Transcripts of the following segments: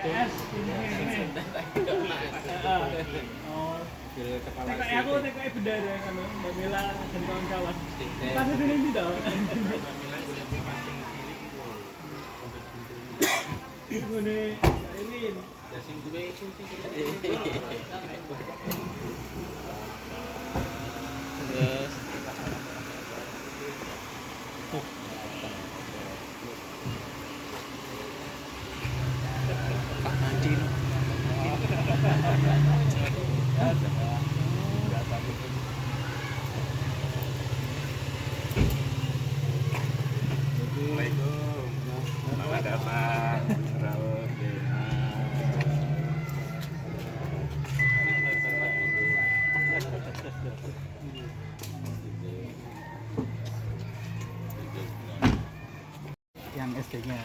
TKS ini. Oh. TKI aku TKI bendara kan, Mbak Mila dan kawan-kawan. Kasus ini tidak. Ini Selamat datang. Yang SD-nya.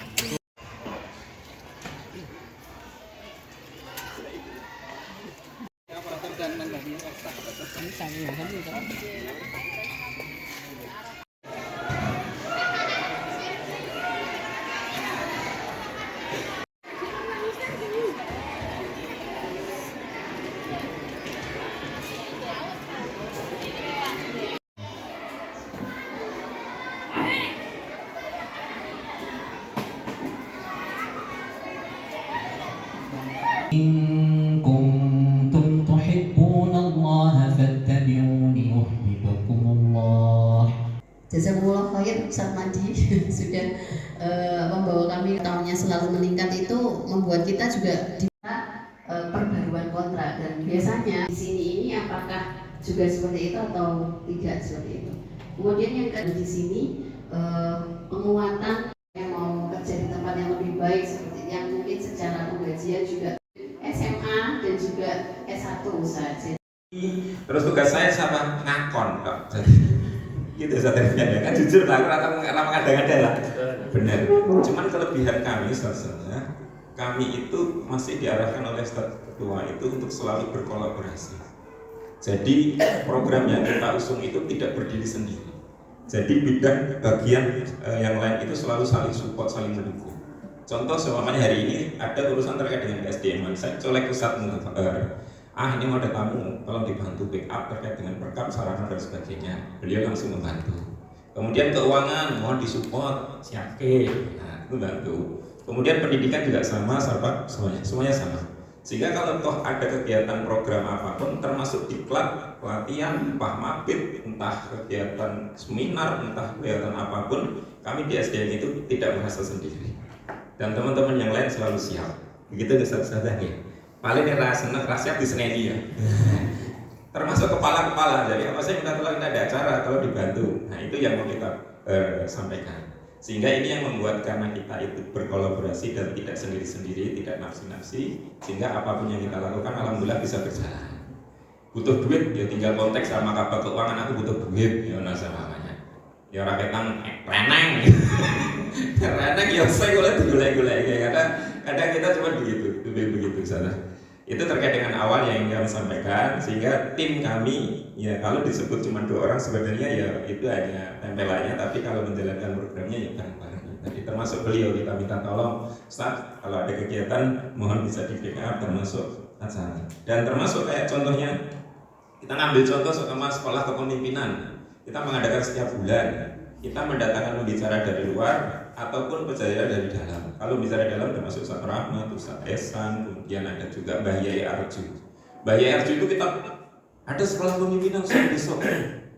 إن كنتم تحبون الله فاتبعوني يحببكم الله. Jazakumullah khair Ustaz Madi sudah membawa kami tahunnya selalu meningkat, itu membuat kita juga di perbaruan kontrak, dan biasanya di sini ini apakah juga seperti itu atau tidak seperti itu. Kemudian yang kedua di sini penguatan yang mau kerja di tempat yang lebih baik seperti yang mungkin secara penggajian juga SMA dan juga S1 saja. Terus tugas saya sama ngakon kok. Gitu saudara kan jujur lah, aku kadang-kadang lah. Benar. Cuman kelebihan kami sebenarnya, kami itu masih diarahkan oleh Ustadz Ketua itu untuk selalu berkolaborasi. Jadi program yang kita usung itu tidak berdiri sendiri. Jadi bidang bagian yang lain itu selalu saling support, saling mendukung. Contoh seumpamanya hari ini ada urusan terkait dengan SDM, saya colek Ustadz ini mau ada tamu, tolong dibantu backup terkait dengan perkap, sarana dan sebagainya. Beliau langsung membantu. Kemudian keuangan mohon disupport, siapke, nah itu bantu. Kemudian pendidikan juga sama, semuanya sama. Sehingga kalau toh ada kegiatan program apapun, termasuk diklat, pelatihan, entah mabit, entah kegiatan seminar, entah kegiatan apapun, kami di SDM itu tidak merasa sendiri. Dan teman-teman yang lain selalu siap. Begitu Ustaz-Ustazah ya. Paling rahasia di seneni ya. Termasuk kepala-kepala. Jadi apa saya minta tolong, kita ada acara, kalau dibantu. Nah itu yang mau kita sampaikan. Sehingga ini yang membuat karena kita itu berkolaborasi dan tidak sendiri-sendiri, tidak nafsi-nafsi, sehingga apapun yang kita lakukan alhamdulillah bisa berjalan. Butuh duit, ya tinggal konteks sama kabel keuangan, aku butuh duit, ya nasa namanya. Ya rakyatan reneng. Reneng ya saya boleh digulai-gulai. Kadang kita cuma begitu sana. Itu terkait dengan awal yang kami sampaikan, sehingga tim kami ya kalau disebut cuma 2 orang sebenarnya ya itu hanya tempelannya, tapi kalau menjalankan programnya ya bareng-bareng. Jadi termasuk beliau kita minta tolong, Ustaz kalau ada kegiatan mohon bisa di backup termasuk acara. Dan termasuk kayak contohnya kita ngambil contoh sama sekolah kepemimpinan, kita mengadakan setiap bulan, kita mendatangkan pembicara dari luar ataupun pejabat dari dalam. Kalau bicara dalam termasuk Ustaz Rahmat, Ustaz Esan, kemudian ada juga Mbah Yai Arju. Mbah Yai Arju itu kita ada sekolah pemimpinan besok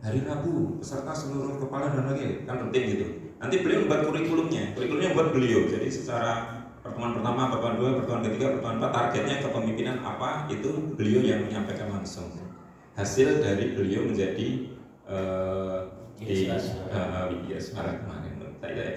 hari Rabu, peserta seluruh kepala dan wakil, kan penting gitu. Nanti beliau membuat kurikulumnya buat beliau. Jadi secara pertemuan pertama, pertemuan 2, pertemuan ketiga, pertemuan 4, targetnya kepemimpinan apa, itu beliau yang menyampaikan langsung. Hasil dari beliau menjadi di Semarang kemarin.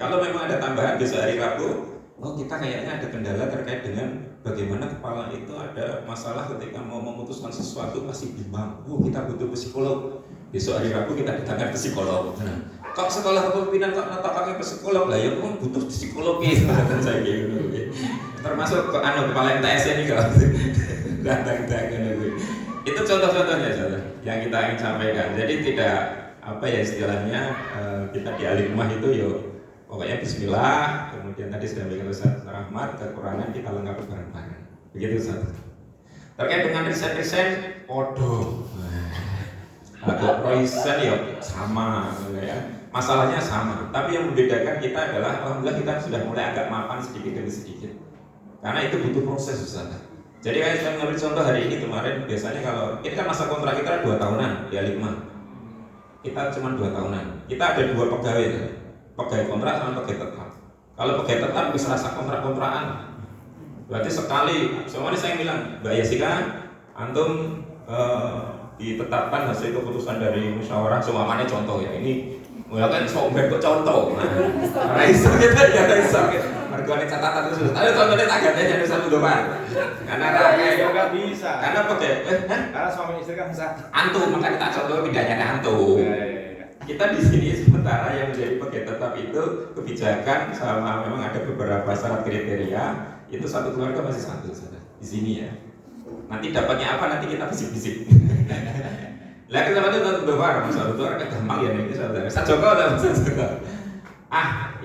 Kalau memang ada tambahan besok hari Rabu, kita kayaknya ada kendala terkait dengan bagaimana kepala itu ada masalah ketika mau memutuskan sesuatu pasti bimbang. Kita butuh psikolog. Besok hari Rabu kita datangkan psikolog. Nah, kok sekolah kepemimpinan kok natakannya psikolog lah ya, butuh psikolog gitu kan saya gitu. Termasuk kepala MTS ini kalau datang-datang itu contoh-contohnya yang kita ingin sampaikan. Jadi tidak apa ya istilahnya kita di Alimah itu pokoknya bismillah, kemudian tadi sudah bikin Ustaz Rahmat, kekurangan kita lengkapi bareng-bareng. Begitu satu. Terkait dengan resign, podo. Agak resign ya sama, ya. Masalahnya sama. Tapi yang membedakan kita adalah, alhamdulillah kita sudah mulai agak mapan sedikit demi sedikit. Karena itu butuh proses, Ustaz. Jadi kayak saya mengambil contoh hari ini kemarin, biasanya kalau ini kan masa kontrak kita 2 tahunan di Aligma. Kita cuma 2 tahunan. Kita ada 2 pegawai, pegawai kontrak sama pegawai tetap. Kalau pegawai tetap bisa rasa kontrak-kontrakan. Berarti sekali, semuanya saya bilang, Mbak Yasika, antum ditetapkan hasil keputusan dari musyawarah, semuanya contoh ya ini. Ya kan sombong kok contoh. Nah, iso kita ya iso. Mergone catatan itu sudah. Ada contohnya tagatnya ada satu doang. Karena enggak bisa. Karena pakai karena suami istri kan bisa. antum, makanya tak contoh bedanya antum. Kita di sini sementara yang menjadi pakai tetap itu kebijakan sama memang ada beberapa syarat kriteria, itu satu keluarga masih satu di sini ya. Nanti dapatnya apa nanti kita bisik-bisik. Lah kita itu tetap doang, masalah itu kan gampang ya ini saudara. Saya Joko atau Mas Joko?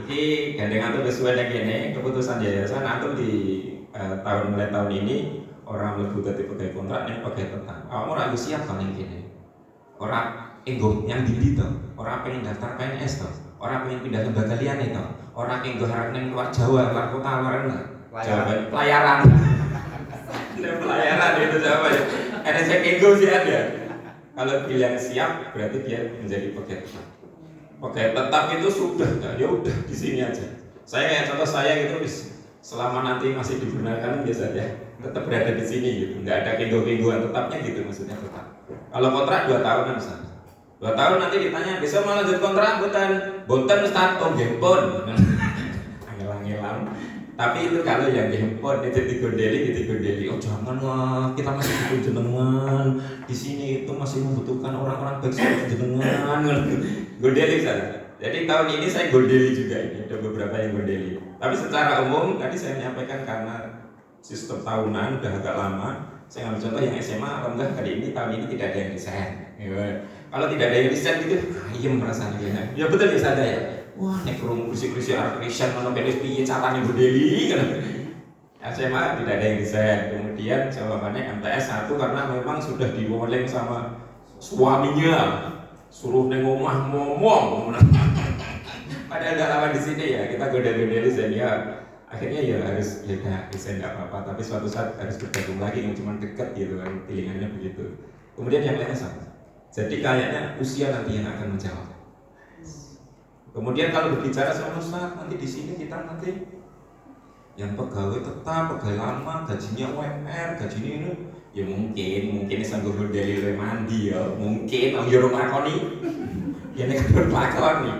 Ini gandengan tuh sesuai dengan ini keputusan yayasan antum di mulai tahun ini orang lebih dari pegawai kontrak yang pegawai tetap. Orang harus siap kan yang gini. Orang ego yang dindi tuh, orang pengen daftar PNS tuh, orang pengen pindah lembaga lian itu, orang ego harap neng luar Jawa, luar kota, luar enggak? Jawaban pelayaran. Pelayaran itu jawabannya. Ada cek ego sih ada. Kalau bilang siap berarti dia menjadi pegawai tetap. Pegawai tetap itu sudah, ya udah di sini aja. Saya kayak contoh saya gitu, selama nanti masih dibenarkan biasa ya, tetap berada di sini gitu. Nggak ada kenggo-kenggoan tetapnya gitu maksudnya tetap. Kalau kontrak 2 tahunan misalnya. 2 tahun nanti ditanya bisa mau lanjut kontrak bonten Ustaz, oh gempon. Angel-angelan. Tapi itu kalau yang gempon itu digondeli, oh jangan lah, kita masih butuh jenengan. Di sini itu masih membutuhkan orang-orang baik seperti jenengan. Gondeli sana. Jadi tahun ini saya gondeli juga ini, ada beberapa yang gondeli. Tapi secara umum tadi saya menyampaikan karena sistem tahunan udah agak lama. Saya ambil contoh yang SMA, alhamdulillah tahun ini tidak ada yang resign. Kalau tidak ada yang resign gitu, ayem rasanya. Ya betul ya saya ya. Wah, nek kurung kursi-kursi arep resign ono benes piye carane gondeli kan. SMA tidak ada yang resign. Kemudian jawabannya MTS 1 karena memang sudah diwoleng sama suaminya. Suruh neng omah ngomong. Padahal gak lama di sini ya, kita goda-goda resign ya. Akhirnya ya harus ya resign nggak apa-apa, tapi suatu saat harus bergabung lagi yang cuma dekat gitu kan, pilihannya begitu. Kemudian yang lainnya sama. Jadi kayaknya usia nanti yang akan menjawab. Kemudian kalau berbicara soal Ustaz, nanti di sini kita nanti yang pegawai tetap, pegawai lama, gajinya UMR, gajinya ini ya mungkin sanggup berdeli mandi ya, mungkin orang jorong lakoni, ya ini kan lakoni.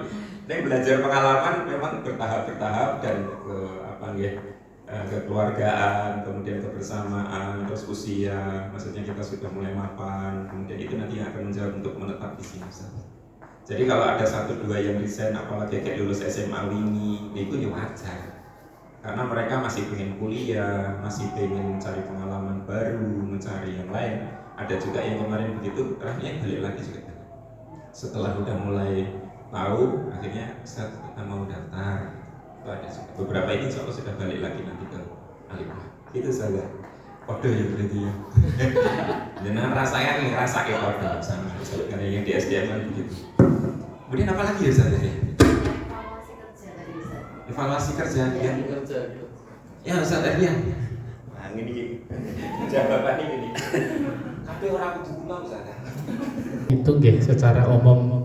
Ini belajar pengalaman memang bertahap dan kekeluargaan, kemudian kebersamaan, terus usia, maksudnya kita sudah mulai mapan, kemudian itu nanti yang akan menjawab untuk menetap di sini. Jadi kalau ada 1-2 yang resign, apalagi kayak lulus SMA wingi, itu ya wajar. Karena mereka masih pengen kuliah, masih pengen mencari pengalaman baru, mencari yang lain. Ada juga yang kemarin begitu, akhirnya balik lagi juga. Setelah udah mulai tahu, akhirnya kita mau daftar. Itu ada juga. Beberapa ini insya Allah sudah balik lagi nanti ke Aligma. Itu saja. Kode ya berarti ya. Jangan rasanya ngerasa kayak kode sama. Karena yang di SDM kan begitu. Kemudian apa lagi ya Ustaz? Evaluasi kerja ya. Ya Ustaz ya. Nah ini jawaban ini. Tapi orang pulang Ustaz. Itu nggih secara umum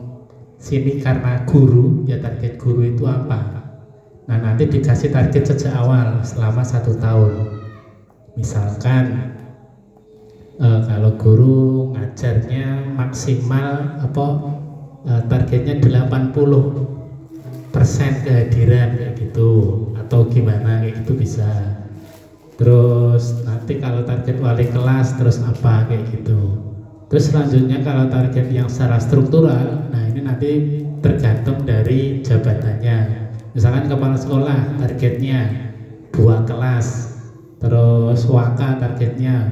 sini karena guru ya target guru itu apa? Nah nanti dikasih target sejak awal selama 1 tahun. Misalkan kalau guru ngajarnya maksimal targetnya 80% kehadiran kayak gitu atau gimana kayak gitu bisa. Terus nanti kalau target wali kelas terus apa kayak gitu. Terus selanjutnya kalau target yang secara struktural, nah ini nanti tergantung dari jabatannya. Misalkan kepala sekolah targetnya 2 kelas, terus waka targetnya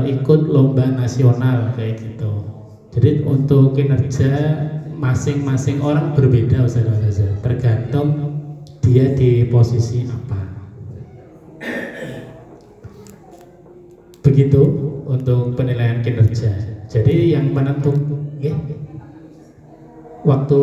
ikut lomba nasional kayak gitu. Jadi untuk kinerja masing-masing orang berbeda Ustaz, tergantung dia di posisi apa. Begitu untuk penilaian kinerja. Jadi yang menentukan waktu,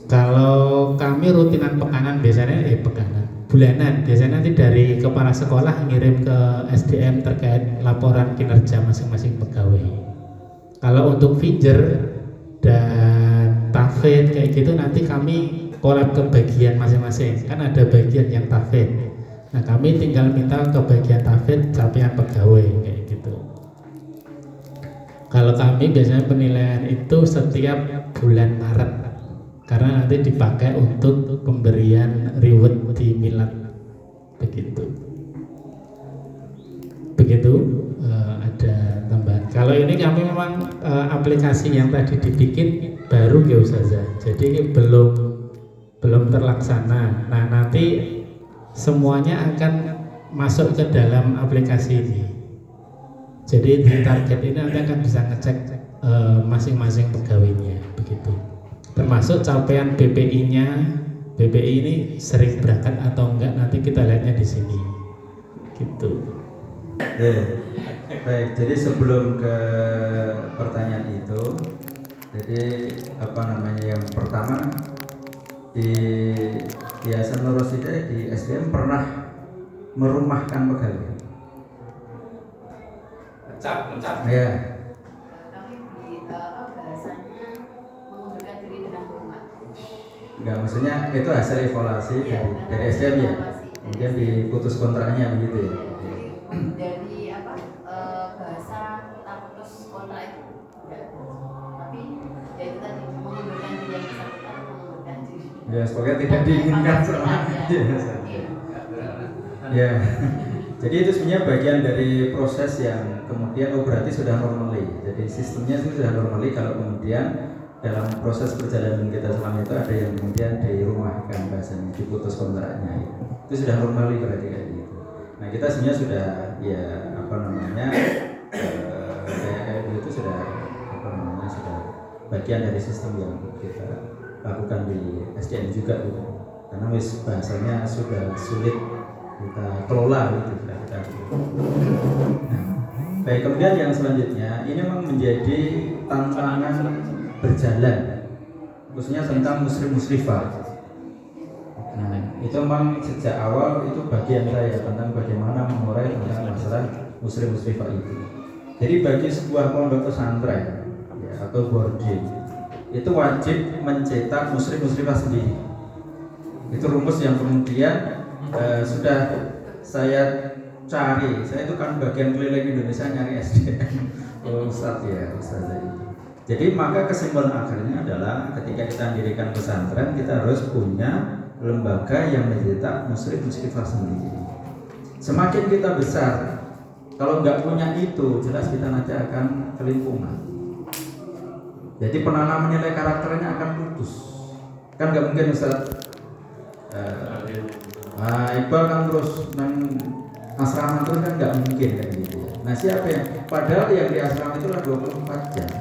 kalau kami rutinan pekanan biasanya pekanan bulanan, biasanya nanti dari kepala sekolah ngirim ke SDM terkait laporan kinerja masing-masing pegawai. Kalau untuk feature dan tafid kayak gitu nanti kami kolab ke bagian masing-masing, kan ada bagian yang tafid. Nah kami tinggal minta ke bagian tafid capaian pegawai kayak gitu. Kalau kami biasanya penilaian itu setiap bulan Maret, karena nanti dipakai untuk pemberian reward di milad begitu. Ada tambahan. Kalau ini kami memang aplikasi yang tadi dibikin baru ya Ustazah, jadi belum terlaksana. Nah nanti semuanya akan masuk ke dalam aplikasi ini. Jadi di target ini nanti akan bisa ngecek masing-masing pegawainya begitu. Termasuk capaian BPI-nya. BPI ini sering berangkat atau enggak nanti kita lihatnya di sini. Gitu. Baik, jadi sebelum ke pertanyaan itu, jadi yang pertama di Yayasan Nur Rosyida di SDM pernah merumahkan pegawai. Mencap. Ya. Enggak, maksudnya itu hasil evaluasi dari SDM ya. Kemudian diputus kontraknya begitu ya. Dari bahasa kita putus kontrak itu enggak. Tapi ya itu tadi mengundurkan diri yang bersangkutan, mengundurkan diri. Ya, sebagai tidak diinginkan sama. Ya. Jadi itu sebenarnya bagian dari proses yang kemudian berarti sudah normally. Jadi sistemnya itu sudah normally kalau kemudian dalam proses perjalanan kita selama itu ada yang kemudian dirumahkan bahasanya, diputus kontraknya itu sudah normally berarti kayak gitu. Nah kita sebenarnya sudah kayak gitu sudah sudah bagian dari sistem yang kita lakukan di SDM juga gitu. Karena bahasanya sudah sulit kita kelola gitu kita. Nah, baik, kemudian yang selanjutnya ini memang menjadi tantangan berjalan khususnya tentang muslim-muslimah. Nah itu memang sejak awal itu bagian saya tentang bagaimana mengurai tentang masalah muslim-muslimah itu. Jadi bagi sebuah pondok pesantren ya, atau boarding itu wajib mencetak muslim-muslimah sendiri. Itu rumus yang kemudian sudah saya cari. Saya itu kan bagian keliling Indonesia nyari SDM. Ustaz itu. Jadi maka kesimpulan akhirnya adalah ketika kita mendirikan pesantren kita harus punya lembaga yang mencetak muslim-muslimah sendiri. Semakin kita besar, kalau nggak punya itu jelas kita nanti akan kelimpungan. Jadi penanaman nilai karakternya akan putus. Kan nggak mungkin Ustaz. Iqbal kan terus asrama terus kan nggak mungkin kayak gitu. Nah siapa yang padahal yang di asrama itu 24 jam.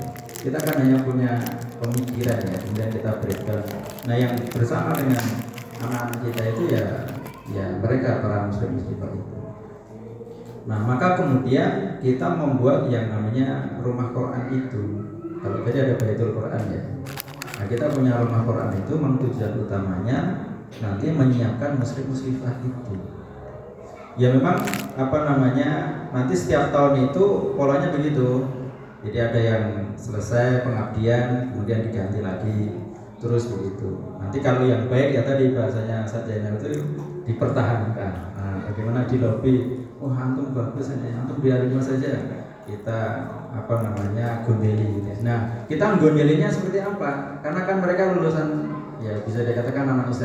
Kita kan hanya punya pemikiran ya, kemudian kita berikan. Nah yang bersama dengan anak-anak kita itu ya mereka para muslim-muslimah itu. Nah maka kemudian kita membuat yang namanya rumah Quran itu. Kalau tadi ada Baitul Quran ya. Nah kita punya rumah Quran itu memang tujuan utamanya nanti menyiapkan muslim-muslimah itu. Ya memang nanti setiap tahun itu polanya begitu. Jadi ada yang selesai pengabdian kemudian diganti lagi terus begitu. Nanti kalau yang baik ya tadi bahasanya sarjana itu dipertahankan. Nah, bagaimana di lobby, antum bagus saja, antum biarin saja. Kita gondeli gitu. Nah, kita gondelinya seperti apa? Karena kan mereka lulusan ya bisa dikatakan anak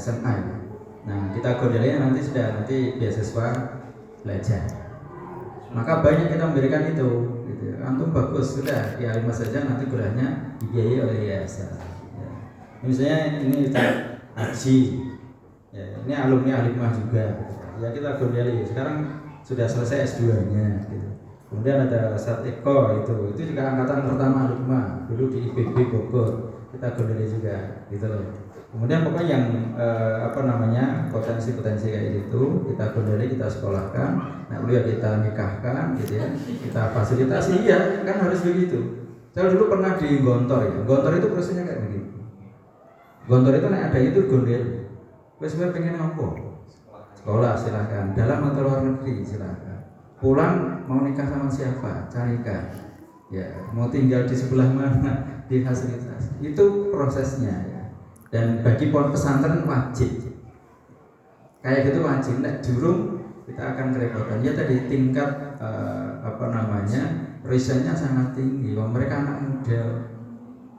SMA. Nah, kita gondelinya nanti beasiswa belajar. Maka banyak kita memberikan itu gitu. Antum bagus sudah ya lima saja nanti kuliahnya dibiayai oleh yayasan ya. Misalnya ini Haji ya, ini alumni Alimah juga ya kita gondeli sekarang sudah selesai S2 nya gitu. Kemudian ada Ustaz Eko itu juga angkatan pertama Alimah dulu di IPB Bogor kita gondeli juga gitu loh. Kemudian pokoknya yang potensi-potensi kayak gitu kita kondali, kita sekolahkan, nah beliau kita nikahkan, gitu ya, kita fasilitasi, ya kan harus begitu. Saya dulu pernah di Gontor ya, Gontor itu prosesnya kayak begitu. Gontor itu ada itu gondel, wes pengen ngopo, sekolah silahkan, dalam atau luar negeri silahkan, pulang mau nikah sama siapa, carikan, ya mau tinggal di sebelah mana, di fasilitas, itu prosesnya ya. Dan bagi pondok pesantren wajib kayak gitu, wajib. Nek jurung kita akan kerepotan. Ya tadi tingkat risetnya sangat tinggi. Mereka anak muda,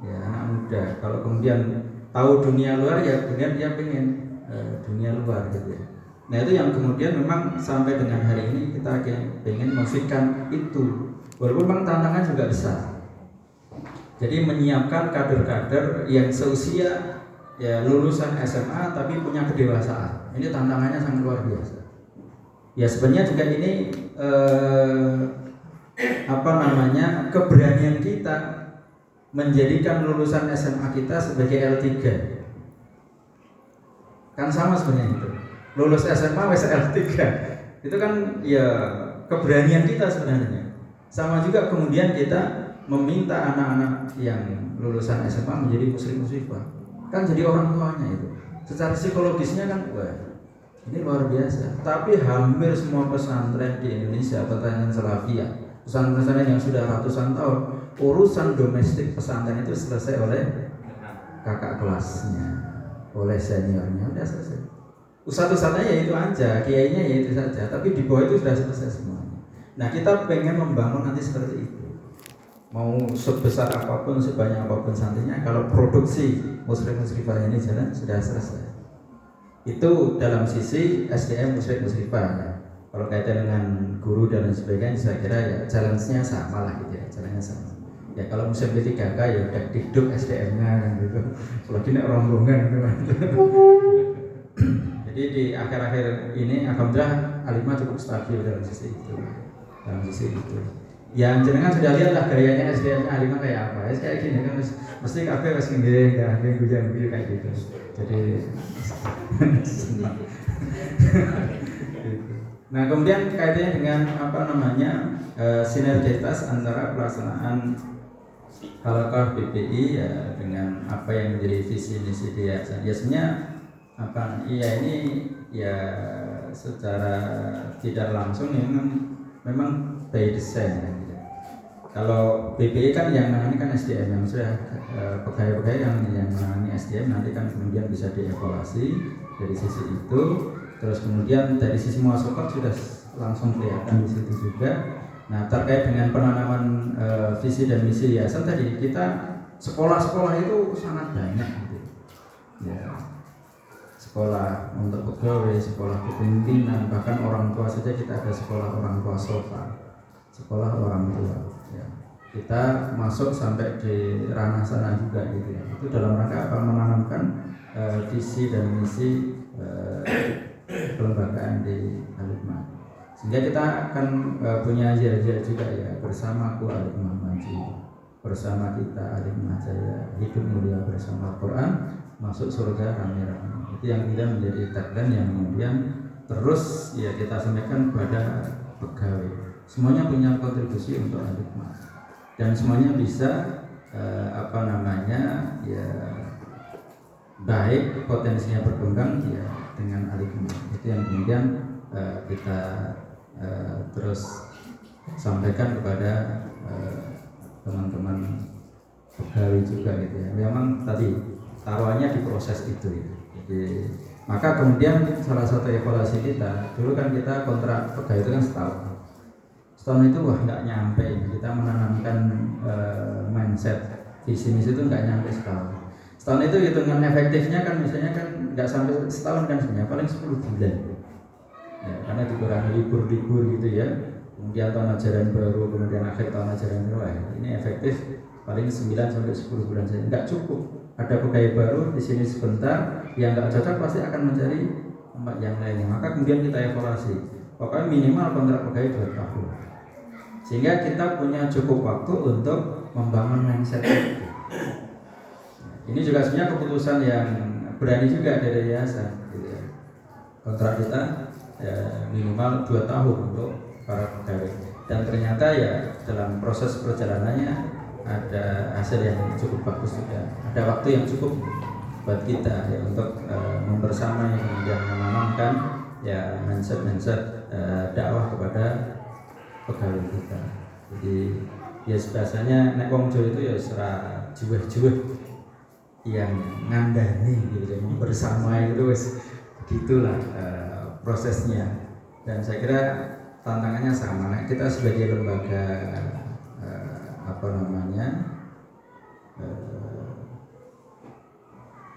ya anak muda. Kalau kemudian tahu dunia luar, ya kemudian dia pengen dunia luar gitu ya. Nah itu yang kemudian memang sampai dengan hari ini kita pengen memfikirkan itu. Walaupun memang tantangan juga besar. Jadi menyiapkan kader-kader yang seusia ya lulusan SMA tapi punya kedewasaan, ini tantangannya sangat luar biasa. Ya sebenarnya juga ini keberanian kita menjadikan lulusan SMA kita sebagai L3 kan sama sebenarnya itu. Lulus SMA wes L3 itu kan ya keberanian kita sebenarnya. Sama juga kemudian kita meminta anak-anak yang lulusan SMA menjadi muslim-muslimah. Kan jadi orang tuanya itu. Secara psikologisnya kan wah, ini luar biasa. Tapi hampir semua pesantren di Indonesia, pesantren Salafiyah, pesantren yang sudah ratusan tahun, urusan domestik pesantren itu selesai oleh kakak kelasnya, oleh seniornya, udah selesai. Ustadz-ustadznya ya itu aja, kiainya ya itu saja, tapi di bawah itu sudah selesai semuanya. Nah kita pengen membangun nanti seperti itu. Mau sebesar apapun, sebanyak apapun santrinya, kalau produksi muslim-muslimah ini jalan sudah selesai. Itu dalam sisi SDM muslim-muslimah ya. Kalau kaitan dengan guru dan lain sebagainya, saya kira ya challenge-nya sama lah gitu ya, challenge-nya sama. Ya kalau muslim P3K ya udah diduk SDM-nya kan gitu. Kalau gini rombongan gitu. Jadi di akhir-akhir ini alhamdulillah Alimah cukup stabil dalam sisi itu. Dalam sisi itu. Ya jenengan sudah lihat lah gayanya SDM Alimah kayak apa. Ya kayak gini kan mesti kafe wis nggih, ya guyu-guyu kayak gitu. Jadi nah kemudian kaitannya dengan sinergitas antara pelaksanaan Halaqah BPI ya dengan apa yang menjadi visi misi dia. Biasanya ini ya secara tidak langsung memang by design ya. Kalau BPI kan yang menangani kan SDM, yang sudah pegawai-pegawai yang menangani SDM nanti kan kemudian bisa dievaluasi dari sisi itu. Terus kemudian dari sisi muasakat sudah langsung kelihatan di situ juga. Nah terkait dengan penanaman visi dan misi yayasan tadi, kita sekolah-sekolah itu sangat banyak gitu. Ya, sekolah untuk pegawai, sekolah kepemimpinan, bahkan orang tua saja kita ada sekolah orang tua sofa, sekolah orang tua. Ya. Kita masuk sampai di ranah sana juga gitu ya. Itu dalam rangka apa menanamkan visi dan misi kelembagaan di Al-Hikmah. Sehingga kita akan punya jaya juga ya, bersamaku Al-Hikmah Maju, bersama kita Al-Hikmah Jaya, hidup mulia bersama Al-Quran, masuk surga rame-rame. Itu yang tidak menjadi tagline yang kemudian terus ya kita sampaikan kepada pegawai. Semuanya punya kontribusi untuk Al-Hikmah dan semuanya bisa ya baik potensinya berkembang ya dengan Al-Hikmah. Itu yang kemudian kita terus sampaikan kepada teman-teman pegawai juga gitu ya. Memang tadi taruhannya di proses itu ya. Jadi maka kemudian salah satu evaluasi kita dulu kan kita kontrak pegawai itu kan setahun itu wah nggak nyampe, kita menanamkan mindset visi misi itu nggak nyampe setahun itu hitungan efektifnya kan misalnya kan nggak sampai setahun kan sebenarnya paling 10 bulan ya, karena dikurangi libur-libur gitu ya, kemudian tahun ajaran baru, kemudian akhir tahun ajaran baru ini efektif paling 9 sampai 10 bulan saja, nggak cukup. Ada pegawai baru di sini sebentar yang nggak cocok pasti akan mencari tempat yang lainnya, maka kemudian kita evaluasi pokoknya minimal kontrak pegawai 2 tahun sehingga kita punya cukup waktu untuk membangun mindset itu. Ini juga sebenarnya keputusan yang berani juga dari yayasan gitu ya. Kontrak kita ya, minimal 2 tahun untuk para pegawai, dan ternyata ya dalam proses perjalanannya ada hasil yang cukup bagus juga, ada waktu yang cukup buat kita ya untuk membersamai dan menanamkan ya mindset dakwah kepada pegawai kita. Jadi ya biasanya nek wong Jawa itu ya serah juweh-juweh yang ngandani gitu ya, membersamai itu wis gitulah prosesnya. Dan saya kira tantangannya sama. Nah, kita sebagai lembaga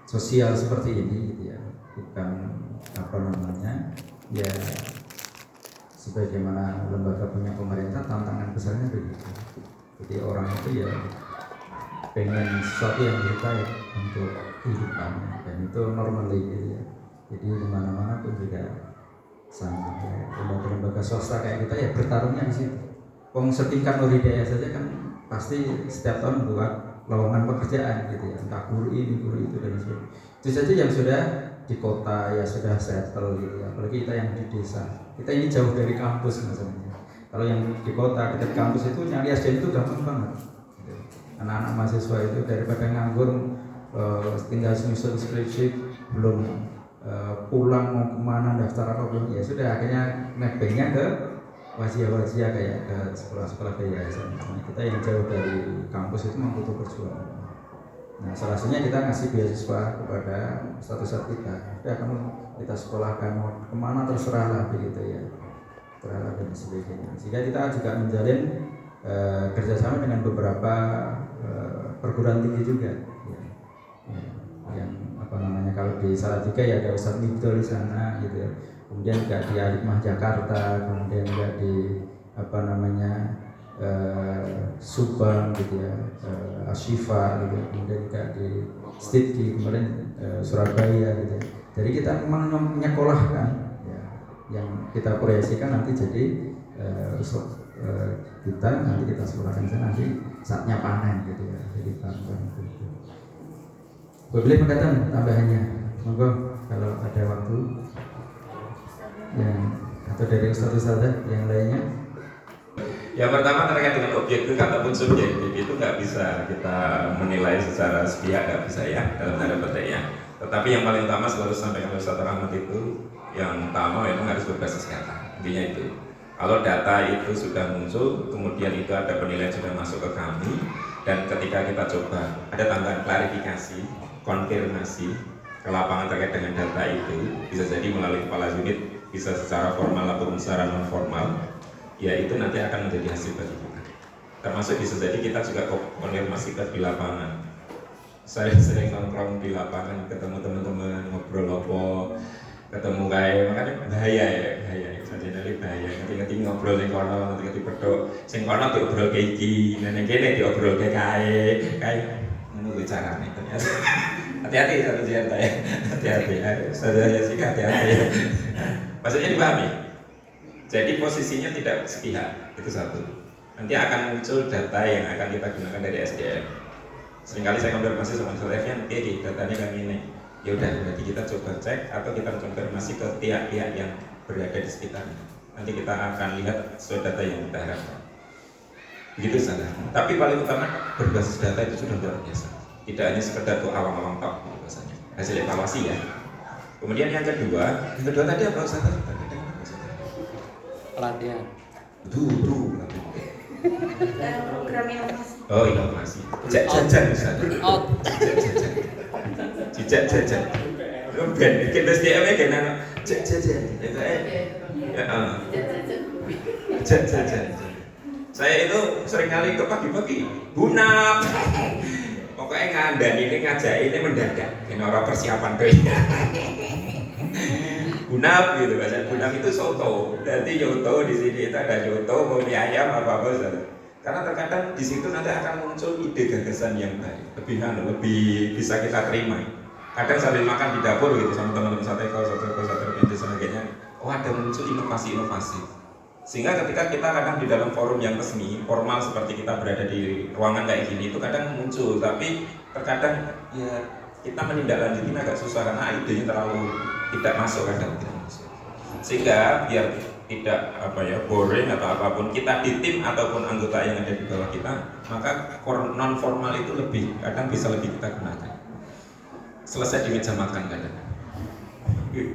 sosial seperti ini gitu ya, bukan ya sebagaimana lembaga punya pemerintah, tantangan besarnya begitu. Jadi orang itu ya pengen sesuatu yang terbaik untuk kehidupannya, dan itu normally gitu ya. Jadi dimana-mana pun juga sama ya, lembaga-lembaga swasta kayak kita ya bertarungnya di situ. Wong setingkat Nur Hidayah saja kan pasti setiap tahun buat lowongan pekerjaan gitu ya, entah guru ini, guru itu, dan sebagainya. Itu saja yang sudah di kota ya sudah settle gitu ya. Apalagi kita yang di desa, kita ini jauh dari kampus maksudnya. Kalau yang di kota dekat kampus itu nyari SDM itu gampang banget. Gitu. Anak-anak mahasiswa itu daripada nganggur tinggal nyusun skripsi belum pulang mau kemana, daftar apa belum, ya sudah akhirnya nebengnya ke wajia-wajia kayak ke sekolah-sekolah yayasan. Nah, kita yang jauh dari kampus itu memang butuh perjuangan. Nah, salah satunya kita ngasih beasiswa kepada satu-satu kita. Udah kamu kita sekolahkan mau kemana terserah lah begitu ya, terserah dan sebagainya. Sehingga kita juga menjalin kerjasama dengan beberapa perguruan tinggi juga. Ya. Yang kalau di Salatiga ya ada Ustadz Nibdol di sana gitu ya. Kemudian juga di Alikmah Jakarta, kemudian juga di Subang gitu ya, Ashifa gitu, kemudian juga di Stidi kemarin Surabaya gitu. Jadi kita memang menyekolahkan ya, yang kita proyeksikan nanti jadi kita nanti kita sekolahkan sana nanti saatnya panen gitu ya. Jadi panen gitu. Boleh mendatang tambahannya, monggo kalau ada waktu yang atau dari Ustaz-Ustazah yang lainnya. Yang pertama terkait dengan objektif ataupun subjektif itu nggak bisa kita menilai secara sepihak, nggak bisa ya dalam tanda petiknya. Tetapi yang paling utama selalu sampaikan oleh Ustaz Rahmat itu yang utama memang harus berbasis data. Intinya itu. Kalau data itu sudah muncul, kemudian itu ada penilaian sudah masuk ke kami, dan ketika kita coba ada tambahan klarifikasi, konfirmasi ke lapangan terkait dengan data itu, bisa jadi melalui kepala unit, bisa secara formal ataupun secara non formal, ya itu nanti akan menjadi hasil bagi kita. Termasuk bisa jadi kita juga konfirmasi di lapangan. Saya sering nongkrong di lapangan, ketemu teman-teman, ngobrol apa, ketemu kayak, makanya bahaya. Jadi dari bahaya. Nanti ngobrol yang kono, nanti pedok, sing kono diobrol kayak gini, nenek gini diobrol kayak menunggu cara nih ternyata. Hati-hati satu cerita ya, hati-hati. Saudara sih hati-hati. Maksudnya dipahami. Jadi posisinya tidak sepihak, itu satu. Nanti akan muncul data yang akan kita gunakan dari SDM. Seringkali saya konfirmasi sama Soalnya, datanya kan ini. Ya udah, berarti kita coba cek atau kita konfirmasi ke pihak-pihak yang berada di sekitarnya. Nanti kita akan lihat sesuai data yang kita harapkan. Begitu saja. Tapi paling utama berbasis data itu sudah luar biasa. Tidak hanya sekedar tuh awang-awang tok bahasanya. Hasil evaluasi ya. Kemudian yang kedua tadi apa Ustaz? Pelatihan. Betul. Program inovasi. Oh, inovasi. Jajan Ustaz. Jajan. Ben bikin SDM-nya kan jajan. Itu jajan. Saya itu seringkali ke pagi-pagi bunap. Pokoknya ngandani ini ngajak ini mendadak. Ini orang persiapan tuh. Bunap gitu bahasa bunap itu soto. Nanti yoto di sini itu ada yoto, mau mie ayam apa saja. Karena terkadang di situ nanti akan muncul ide gagasan yang baik, lebih bisa kita terima. Kadang sambil makan di dapur gitu sama teman-teman sate dan sebagainya. Oh ada muncul inovasi. Sehingga ketika kita kadang di dalam forum yang resmi, formal seperti kita berada di ruangan kayak gini itu kadang muncul, tapi terkadang ya kita menindaklanjuti agak susah karena idenya terlalu tidak masuk kadang tidak masuk. Sehingga biar tidak boring atau apapun, kita di tim ataupun anggota yang ada di bawah kita, maka non formal itu kadang bisa lebih kita gunakan. Selesai di meja makan kadang,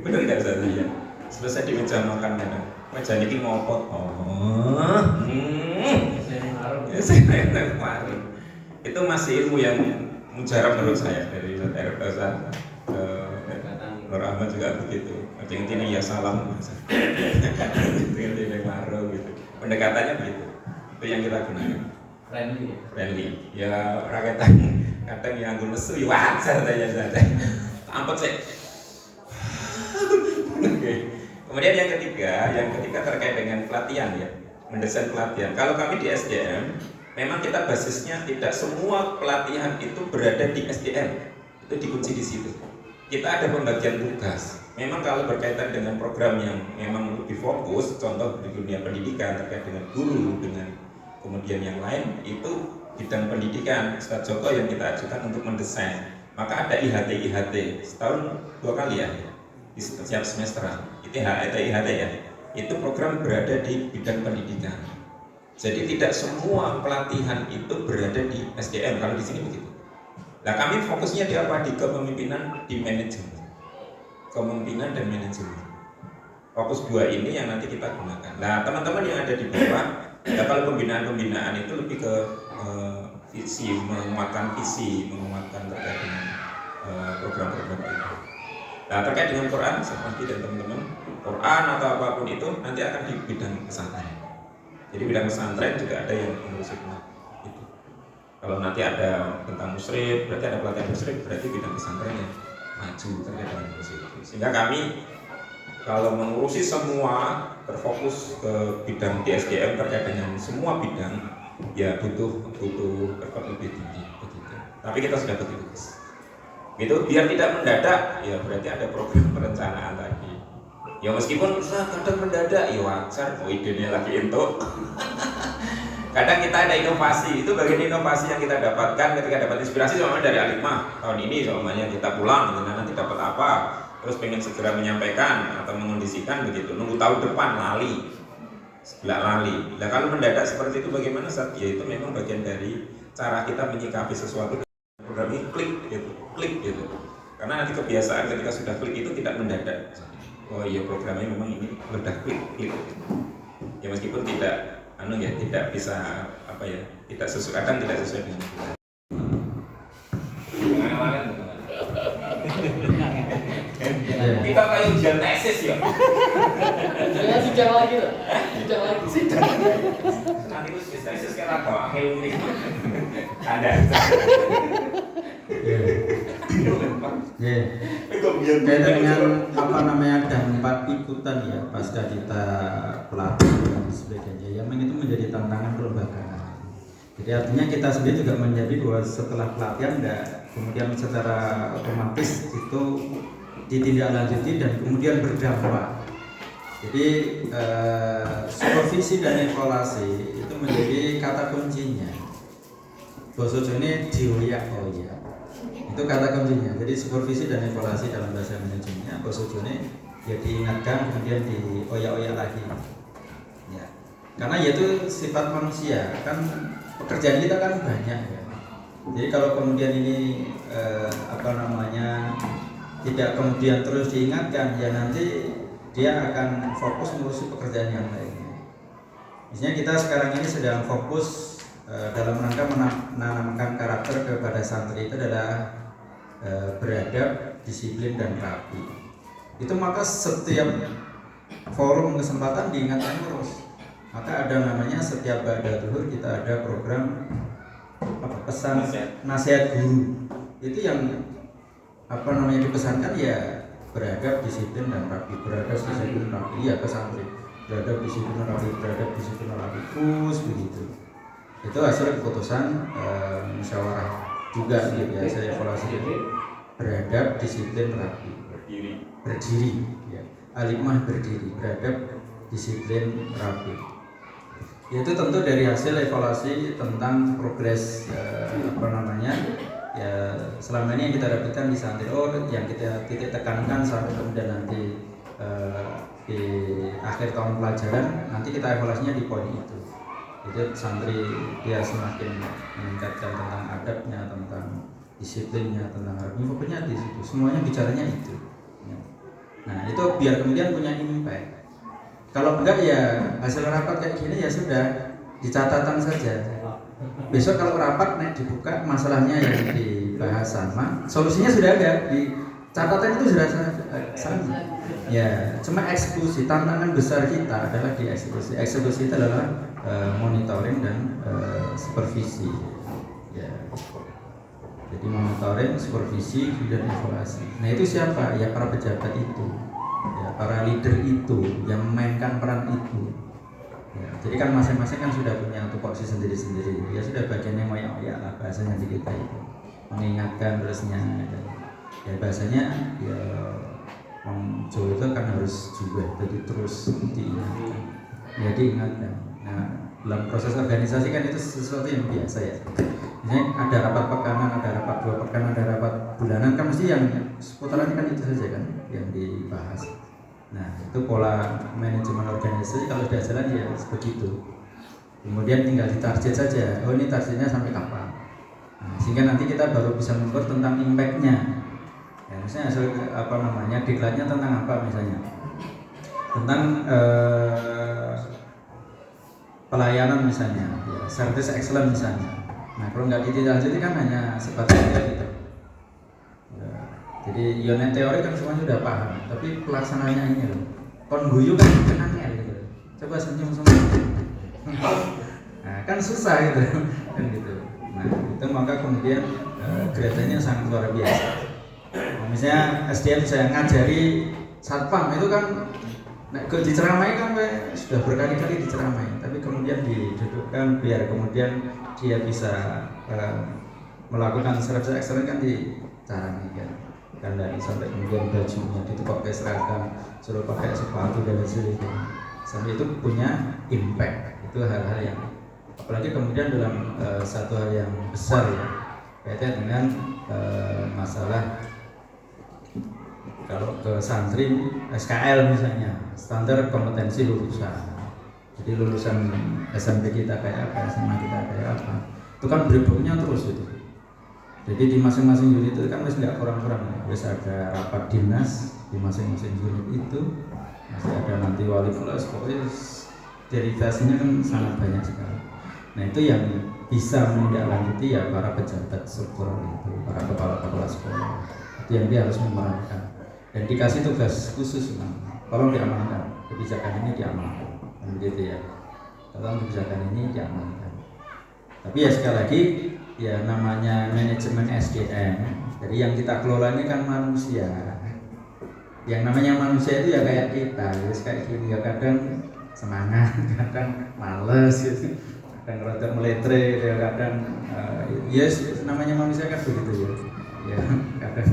benar tidak saya? Selesai di meja makan kadang, meja ini ngopot, saya kemarin itu masih ilmu yang mujarab menurut saya dari Dr. Ustaz Nur Ahmad juga begitu. Intinya ya salam, intinya maro gitu. Pendekatannya begitu. Itu yang kita gunakan. Friendly. Ya rakyat kadang yang anggun nesu, ya wajar saja. Ampun sih. Kemudian yang ketiga terkait dengan pelatihan ya, mendesain pelatihan. Kalau kami di SDM, memang kita basisnya tidak semua pelatihan itu berada di SDM, itu dikunci di situ. Kita ada pembagian tugas. Memang kalau berkaitan dengan program yang memang lebih fokus, contoh di dunia pendidikan terkait dengan guru, dengan kemudian yang lain, itu bidang pendidikan Ustadz Joko yang kita ajukan untuk mendesain. Maka ada IHT setahun 2 kali ya, di setiap semesteran. Itu IHT ya. Itu program berada di bidang pendidikan. Jadi tidak semua pelatihan itu berada di SDM, kalau di sini begitu. Nah kami fokusnya di apa? Di kepemimpinan, di manajemen. Kepemimpinan dan manajemen. Fokus 2 ini yang nanti kita gunakan. Nah teman-teman yang ada di bawah, ya kalau pembinaan itu lebih ke visi, menguatkan terkait dengan program-program itu. Nah terkait dengan Quran, seperti dan teman-teman, Quran atau apapun itu nanti akan di bidang pesantren. Jadi bidang pesantren juga ada yang mengurusi itu. Kalau nanti ada tentang musyrif, berarti ada pelatihan musyrif, berarti bidang pesantren yang maju terkait dengan musyrif. Sehingga kami kalau mengurusi semua terfokus ke bidang di SDM terkait dengan semua bidang, ya butuh effort lebih tinggi begitu. Tapi kita sudah begitu. Gitu biar tidak mendadak, ya berarti ada program perencanaan tadi. Ya meskipun kadang mendadak, ya wajar, idenya lagi untuk. Kadang kita ada inovasi, itu bagian inovasi yang kita dapatkan ketika dapat inspirasi soalnya dari Alimah tahun ini, soalnya kita pulang, nanti dapat apa, terus pengen segera menyampaikan atau mengondisikan begitu, nunggu tahun depan lali. Nah kalau mendadak seperti itu bagaimana Ustaz? Ya itu memang bagian dari cara kita menyikapi sesuatu. Program ini klik gitu. Karena nanti kebiasaan ketika sudah klik itu tidak mendadak. Oh iya programnya memang ini udah klik. Ya meskipun tidak bisa tidak sesuai, kadang tidak sesuai dengan kita. Kita kayak ujian tesis ya. Jangan sidang lagi loh. Sidang. Nanti itu tesis kayak apa? Akhir ini. Ada. Kaitan dengan dampak ikutan ya pasca kita pelatih dan sebagainya, ya memang itu menjadi tantangan kelembagaan. Jadi artinya kita sendiri juga menjadi bahwa setelah pelatihan kemudian secara otomatis itu ditindaklanjuti dan kemudian berdampak. Jadi supervisi dan evaluasi itu menjadi kata kuncinya. Bahasa Jawa dioyak itu kata kuncinya. Jadi supervisi dan evaluasi dalam bahasa manajemennya bahasa Jawa ya diingatkan kemudian dioyak-oyak lagi. Ya. Karena yaitu sifat manusia, kan pekerjaan kita kan banyak ya. Jadi kalau kemudian ini tidak kemudian terus diingatkan, ya nanti dia akan fokus mengurusi pekerjaan yang lainnya. Misalnya kita sekarang ini sedang fokus dalam rangka menanamkan karakter kepada santri itu adalah beradab, disiplin dan rapi. Itu maka setiap forum kesempatan diingatkan terus. Maka ada namanya setiap ba'da zuhur kita ada program pesan nasihat guru. Itu yang dipesankan ya beradab, disiplin dan rapi. Beradab, disiplin, rapi. Iya ke santri. Beradab, disiplin, rapi. Beradab, disiplin, rapi. Terus begitu. Itu hasil keputusan musyawarah juga gitu ya. Saya evaluasi itu beradab, disiplin, rapi. Berdiri ya. Alimah berdiri, beradab, disiplin, rapi. Itu tentu dari hasil evaluasi tentang progres ya selama ini yang kita dapatkan di santri, yang kita titik tekankan sampai kemudian nanti di akhir tahun pelajaran nanti kita evaluasinya di poin itu. Jadi santri dia semakin meningkatkan tentang adabnya, tentang disiplinnya, tentang pokoknya di situ semuanya bicaranya itu. Nah itu biar kemudian punya impact. Kalau enggak ya hasil rapat kayak gini ya sudah dicatatan saja. Besok kalau rapat nek dibuka masalahnya yang dibahas sama, solusinya sudah ada di catatan itu sudah sama. Ya, cuma eksekusi, tantangan besar kita adalah di eksekusi. Eksekusi itu adalah monitoring dan supervisi. Ya. Jadi monitoring, supervisi, dan evaluasi. Nah itu siapa? Ya para pejabat itu, ya para leader itu yang memainkan peran itu. Ya, jadi kan masing-masing kan sudah punya tupoksi sendiri-sendiri. Ya sudah bagiannya moyak-moyak lah bahasanya di kita itu, mengingatkan terusnya. Ya bahasanya ya Om Jawa itu kan harus juga, jadi terus diingatkan. Ya diingatkan. Nah dalam proses organisasi kan itu sesuatu yang biasa ya. Misalnya ada rapat pekanan, ada rapat 2 pekan, ada rapat bulanan, kan mesti yang seputarannya kan itu saja kan yang dibahas. Nah itu pola manajemen organisasi kalau sudah jalan ya begitu. Kemudian tinggal ditarget saja, oh ini targetnya sampai kapan. Nah, sehingga nanti kita baru bisa mengukur tentang impact-nya. Ya, misalnya hasil diklatnya tentang apa misalnya? Tentang pelayanan misalnya, ya, service excellence misalnya. Nah kalau nggak ditindaklanjuti kan hanya sebatas gitu. Ya, jadi unit teori kan semuanya sudah paham, tapi pelaksanaannya ini loh. Kon guyu kan kenangnya gitu. Coba senyum semua. Nah kan susah gitu, kan gitu. Nah itu maka kemudian gradasinya sangat luar biasa. Nah, misalnya SDM saya ngajari satpam itu kan, nah, diceramai kan sudah berkali-kali diceramai, tapi kemudian didudukkan biar kemudian dia bisa melakukan service excellence kan dicarami kan dari sampai kemudian bajunya itu pakai seragam, suruh pakai sepatu dan sebagainya, sampai itu punya impact. Itu hal-hal yang apalagi kemudian dalam satu hal yang besar ya kaitan dengan masalah kalau ke santri SKL misalnya, standar kompetensi lulusan. Jadi lulusan SMP kita kayak apa, SMA kita kayak apa, itu kan breakdownnya terus itu. Jadi di masing-masing unit itu kan masih nggak kurang-kurang, masih ada rapat dinas di masing-masing unit itu, masih ada nanti wali kelas, pokoknya derivasinya kan sangat banyak sekali. Nah itu yang bisa menindaklanjuti ya para pejabat struktural itu, para kepala-kepala sekolah, itu yang dia harus memerankan. Dan dikasih tugas khusus, tolong diamankan, kebijakan ini diamankan, begitu ya. Tolong kebijakan ini diamankan. Tapi ya sekali lagi, ya namanya manajemen SDM. Jadi yang kita kelola ini kan manusia. Yang namanya manusia itu ya kayak kita, ya kayak gini ya kadang semangat, kadang males, gitu. Kadang rada meletre, ya kadang, yes namanya manusia kan begitu ya. Ya kadang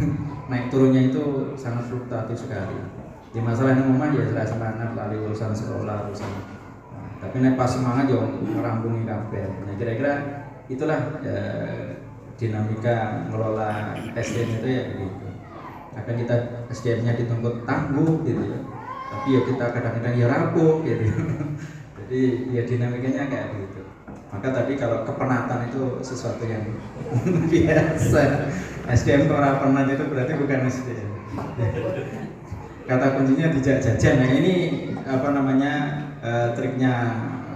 naik turunnya itu sangat fluktuatif sekali. Di masalah yang umum ya sudah semangat lalu urusan sekolah, urusan. Nah, tapi naik pas semangat ya merampungi kabeh. Nah kira-kira itulah dinamika mengelola SDM itu ya begitu. Kadang kita SDM-nya dituntut tangguh gitu ya. Tapi ya kita kadang-kadang ya rapuh gitu. Jadi ya dinamikanya kayak begitu. Maka tadi kalau kepenatan itu sesuatu yang biasa. SDM kalau penat itu berarti bukan SDM. Kata kuncinya dijak jajan. Nah ini apa namanya triknya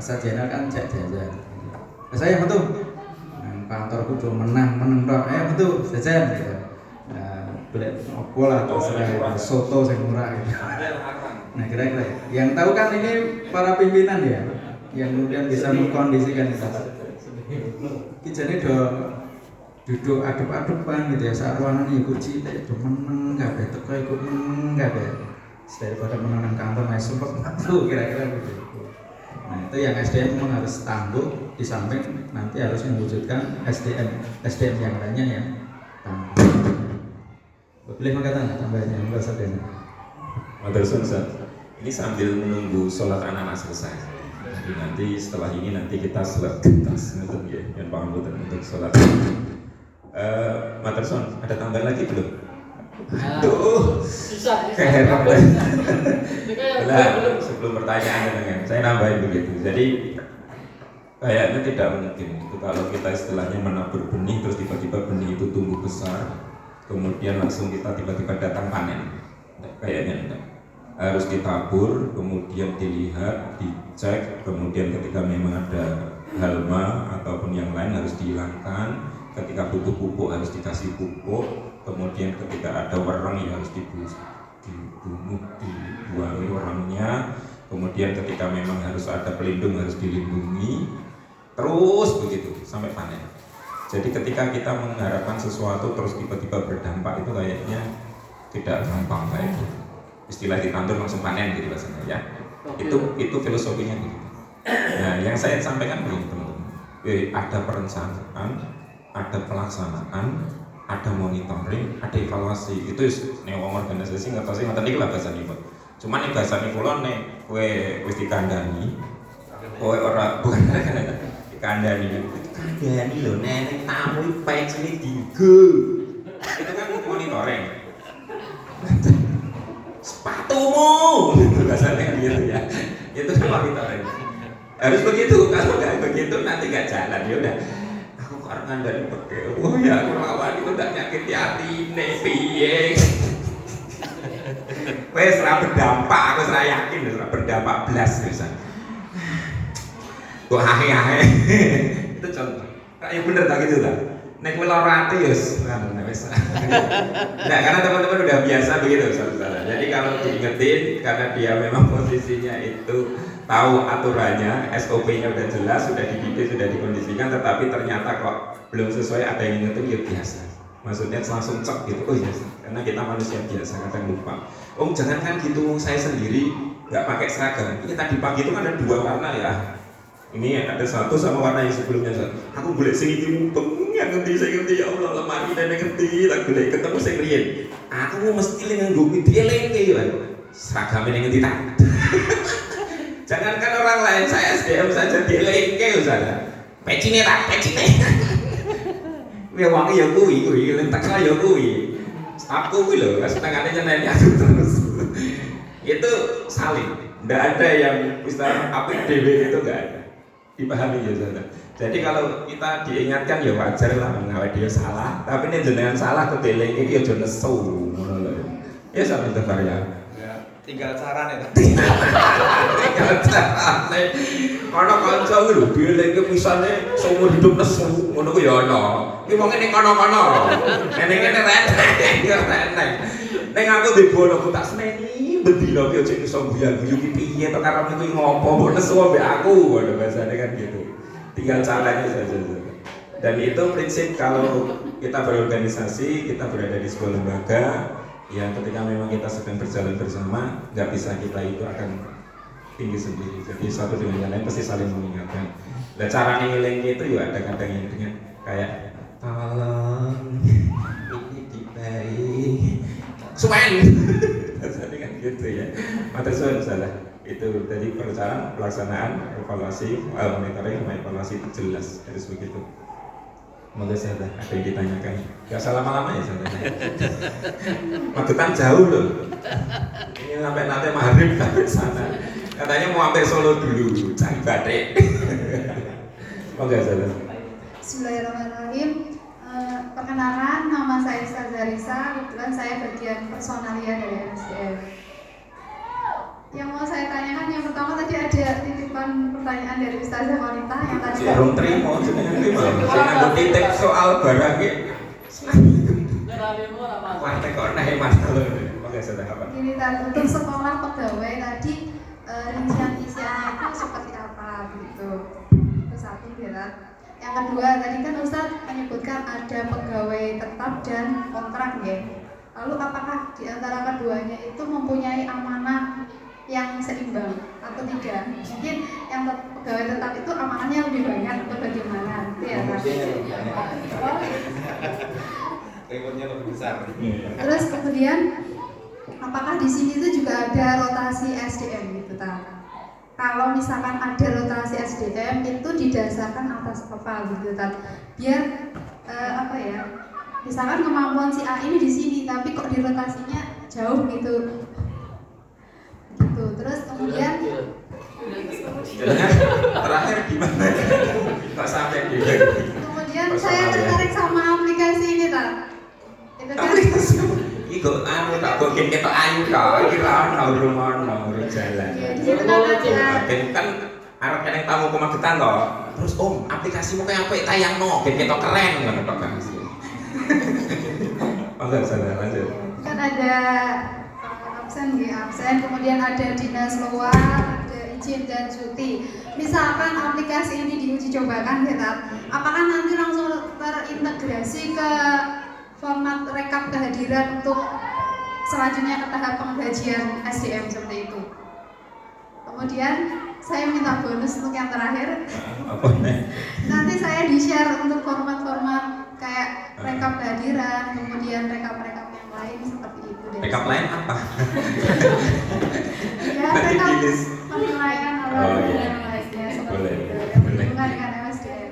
sarjana kan jak jajan. Saya betul. Kantorku udah menang tok. Betul jajan gitu. Boleh opo lah terserah soto sing murah gitu. Nah kira-kira yang tahu kan ini para pimpinan ya, yang kemudian bisa mengkondisikan itu. Kijane do duduk adep-adepan gitu ya, sak ruangan iku cilik do meneng kabeh teko iku meneng kabeh. Daripada menang kantor naik sumpek tuh kira-kira begitu. Nah itu yang SDM memang harus tangguh, di samping nanti harus mewujudkan SDM yang lainnya yang tangguh. Boleh mengatakan tambahnya Mbak Sadena. Madrasah Ustaz. Ini sambil menunggu sholat anak-anak selesai. Jadi nanti setelah ini nanti kita sholat gentas untuk ya, yang paham untuk sholat. Materson, ada tambahan lagi belum? Aduh, Susah. keheran. Ini kayak Nah, sebelum pertanyaan dengan saya nambahin begitu. Jadi kayaknya tidak mungkin itu kalau kita istilahnya menabur benih terus tiba-tiba benih itu tumbuh besar, kemudian langsung kita tiba-tiba datang panen. Kayaknya enggak. Harus ditabur, kemudian dilihat, dicek, kemudian ketika memang ada halma ataupun yang lain harus dihilangkan. Ketika butuh pupuk harus dikasih pupuk, kemudian ketika ada wereng ya harus dibunuh, dibuangi werengnya, kemudian ketika memang harus ada pelindung harus dilindungi, terus begitu sampai panen. Jadi ketika kita mengharapkan sesuatu terus tiba-tiba berdampak itu kayaknya tidak gampang kayak gitu. Istilah ditandur langsung panen gitu bahasanya ya. Itu filosofinya gitu. Nah, yang saya sampaikan begini teman-teman, ada perencanaan, ada pelaksanaan, ada monitoring, ada evaluasi. Itu newang organisasi nggak tahu sih nggak tadi lah bahasa nih, cuman nih bahasa nih pulau nih, kue wis dikandani, kue orang bukan dikandani, dikandani loh, nenek tamu baik sini digo, itu kan monitoring. Sepatumu, bahasanya gitu ya, itu monitoring. Harus begitu, kalau nggak begitu nanti nggak jalan ya udah. Aku kok ngandani pakai, oh ya aku lawan itu udah nyakiti hati nih piye. Wes ora berdampak, aku ora yakin ora berdampak blas bisa. Kok hahe-hahe. Itu contoh. Kayak bener tak gitu tak? Nek kowe lara ati ya wis. Nah, karena teman-teman udah biasa begitu saudara. Jadi kalau diingetin karena dia memang posisinya itu tahu aturannya, SOP-nya udah jelas, sudah dididik, sudah dikondisikan, tetapi ternyata kok belum sesuai ada yang ingetin ya biasa. Maksudnya langsung cek gitu, oh iya, karena kita manusia biasa kadang lupa. Oh jangan kan gitu, saya sendiri nggak pakai seragam. Ini tadi pagi itu kan ada 2 warna ya. Ini ada satu sama warna yang sebelumnya. Aku boleh sing iki mumpung, yang ngerti saya ngerti ya Allah lemari dan ngerti, tak boleh ketemu sing riyen. Aku mesti nganggo dielengke ya. Seragam yang ngerti tak. Jangankan orang lain, saya SDM saja dielengke usah. Pecine tak, pecine. Kuwi wong ya kuwi lentek ya kuwi. Stafku kuwi lho, setengahnya nyeneni aku terus. Itu saling. Enggak ada yang istilah apik dhewe itu enggak ada. Dipahami ya saudara. Jadi kalau kita diingatkan ya wajar lah mengawe dia salah, tapi ini jenengan salah kedeleng iki aja nesu ngono lho. Ya sampe tebar ya. Tinggal carane ta. Tinggal carane. Ana kanca kuwi lho dielengke pisane seumur hidup nesu ngono ku ya ana. Ki wong ning kono-kono. Kene-kene reneng ya reneng. Ning aku dibonoku tak seneni bendina ki aja iso guyu-guyu ki piye to karo kuwi ngopo mbok nesu ambek aku ngono bahasane kan gitu. Tinggal caranya saja. Dan itu prinsip kalau kita berorganisasi, kita berada di sebuah lembaga yang ketika memang kita sedang berjalan bersama, nggak bisa kita itu akan tinggi sendiri. Jadi satu dengan yang lain pasti saling mengingatkan. Dan cara ngilengnya itu juga ada kadang yang dengan kayak tolong ini dibaik suwen. Jadi kan gitu ya. Matersun salah. Itu tadi perencanaan, pelaksanaan, evaluasi, monitoring, evaluasi itu jelas harus begitu. Semoga saya ada yang ditanyakan. Gak usah lama-lama ya saya tanya. Magetan jauh loh. Ini sampai nanti maghrib sampai sana. Katanya mau sampai Solo dulu, cari batik. Semoga saya. Bismillahirrahmanirrahim. Perkenalan, nama saya Ustazah Risa. Kebetulan saya bagian personalia dari SDM. Yang mau saya tanyakan yang pertama tadi ada titipan pertanyaan dari Ustazah Wanita yang tadi. Jarang terima, jangan terima. Jangan titik soal barang ini. Wah, tekok naik masalah. Oke, sudah apa? Ini tadi untuk sekolah pegawai tadi rincian isiannya itu seperti apa gitu. Itu satu berat. Yang kedua tadi kan Ustaz menyebutkan ada pegawai tetap dan kontrak ya. Lalu apakah di antara keduanya itu mempunyai amanah yang seimbang atau tidak? Mungkin yang pegawai tetap itu amanahnya lebih banyak atau bagaimana? Itu ya Pak. Rekodnya lebih besar. Terus kemudian apakah di sini itu juga ada rotasi SDM gitu ta? Kalau misalkan ada rotasi SDM itu didasarkan atas apa gitu ta? Biar apa ya? misalkan kemampuan si A ini di sini tapi kok di rotasinya jauh gitu. Terus kemudian terakhir gimana? Kok sampai di kemudian saya tertarik sama aplikasi ini tak? Itu kan Iku anu tak bikin kita ayu kok, iki ra ono rumono jalan. ya, di situ kan ada Kan arep kene tamu ke Magetan to. Terus aplikasimu kayak apik tayangno, ben ketok keren ngono tok kan. Monggo sana lanjut. kan ada absen, kemudian ada dinas luar, ada izin dan cuti. Misalkan aplikasi ini diuji cobakan kita, apakah nanti langsung terintegrasi ke format rekap kehadiran untuk selanjutnya ke tahap pengkajian SDM seperti itu. Kemudian saya minta bonus untuk yang terakhir. Apa nih? Nanti saya di-share untuk format-format kayak rekap kehadiran, kemudian rekap-rekap yang lain seperti itu deh. Rekap lain apa? Ya, rekap penilaian Oh, iya. yang lainnya seperti Boleh, itu. boleh. Yang berhubungan dengan MSDM.